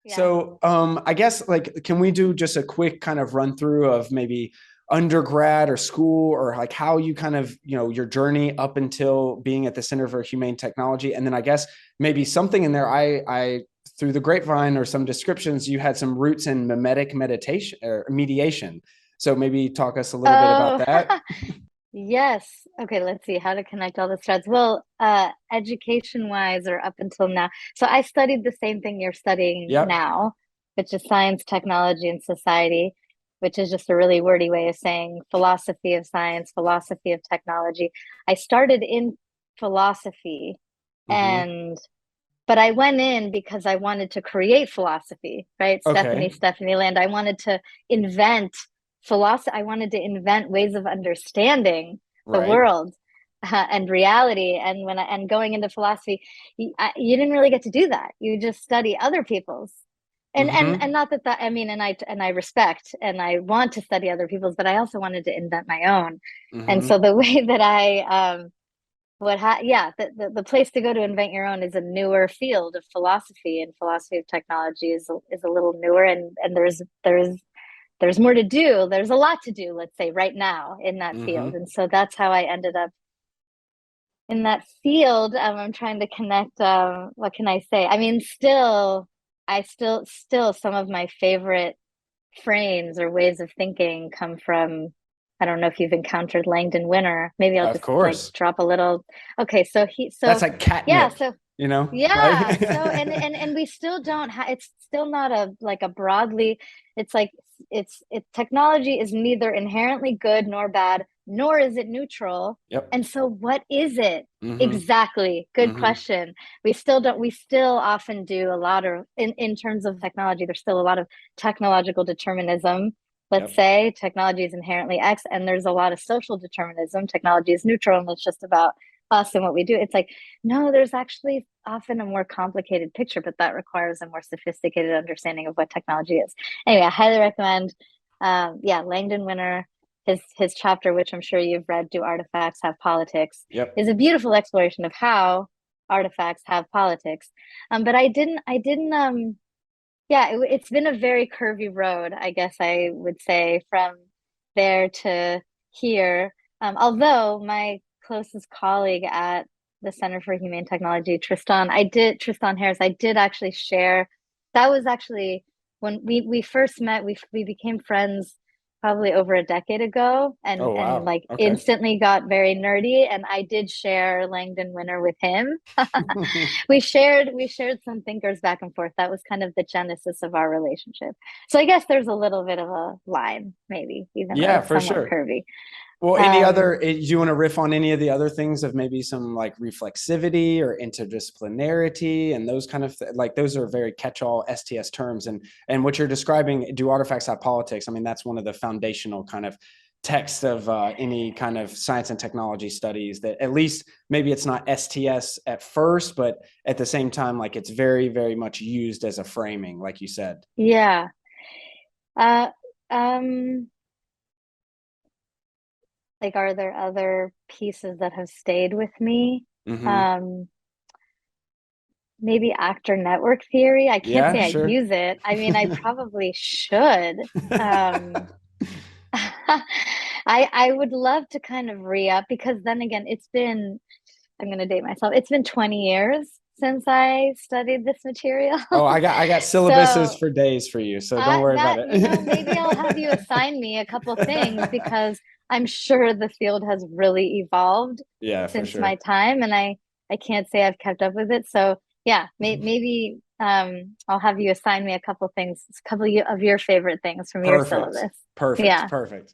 Yeah. So, I guess like, can we do just a quick kind of run through of maybe undergrad or school or like how you kind of, your journey up until being at the Center for Humane Technology? And then I guess maybe something in there, I through the grapevine or some descriptions, you had some roots in mimetic meditation or mediation. So maybe talk us a little bit about Oh, that. yes. Okay, let's see how to connect all the threads. Well, education wise or up until now. So I studied the same thing you're studying Yep. now, which is science, technology, and society, which is just a really wordy way of saying philosophy of science, philosophy of technology. I started in philosophy Hmm. and but I went in because I wanted to create philosophy, right? Okay. Stephanie Land. I wanted to invent philosophy. I wanted to invent ways of understanding the Right. world and reality. And going into philosophy, you didn't really get to do that. You just study other people's. And Hmm. not that I mean, and I respect and I want to study other people's, but I also wanted to invent my own. And Hmm. so the way that yeah, the place to go to invent your own is a newer field of philosophy, and philosophy of technology is a little newer, and there's more to do. There's a lot to do, let's say, right now in that field. Hmm. And so that's how I ended up in that field. I'm trying to connect, what can I say? I mean, still some of my favorite frames or ways of thinking come from, I don't know if you've encountered Langdon Winter. Maybe I'll Of just like course. drop a little. Okay, That's so like yeah, catnip, so like. yeah, so and we still don't have, it's still not a like a broadly, it's like technology is neither inherently good nor bad, nor is it neutral. Yep. And so what is it? Hmm. Exactly. Good Hmm. question. We still often do a lot of in terms of technology, there's still a lot of technological determinism. Let's Yep. say technology is inherently X, and there's a lot of social determinism. Technology is neutral and it's just about us and what we do. It's like, no, there's actually often a more complicated picture, but that requires a more sophisticated understanding of what technology is. Anyway, I highly recommend, yeah, Langdon Winter, his chapter, which I'm sure you've read, "Do Artifacts Have Politics?" Yep. is a beautiful exploration of how artifacts have politics. But yeah, it's been a very curvy road, I guess I would say, from there to here. Although my closest colleague at the Center for Humane Technology, Tristan Harris, I did actually share. That was actually when we first met. We became friends probably over a decade ago, Oh, and wow. like Okay. instantly got very nerdy. And I did share Langdon Winter with him. We shared some thinkers back and forth. That was kind of the genesis of our relationship. So I guess there's a little bit of a line, maybe, even though Yeah, it's for somewhat sure. curvy. Well, any Um, other, do you want to riff on any of the other things of maybe some like reflexivity or interdisciplinarity and those kind of like those are very catch-all STS terms and what you're describing, do artifacts have politics? I mean, that's one of the foundational kind of texts of any kind of science and technology studies that at least maybe it's not STS at first, but at the same time, like it's very, very much used as a framing, like you said. yeah. Uh, um, like, are there other pieces that have stayed with me? Hmm. Um, Maybe actor network theory. I can't Yeah, say I sure. use it. I mean, I probably should. Um, I would love to kind of re-up because then again, I'm going to date myself. It's been 20 years since I studied this material. Oh, I got syllabuses So, for days for you, so don't worry about maybe I'll have you it. assign me a couple things because I'm sure the field has really evolved Yeah, for since my sure. time, and I can't say I've kept up with it. So, yeah, maybe I'll have you assign me a couple things, of your favorite things from your Perfect. syllabus. Perfect. Yeah. Perfect.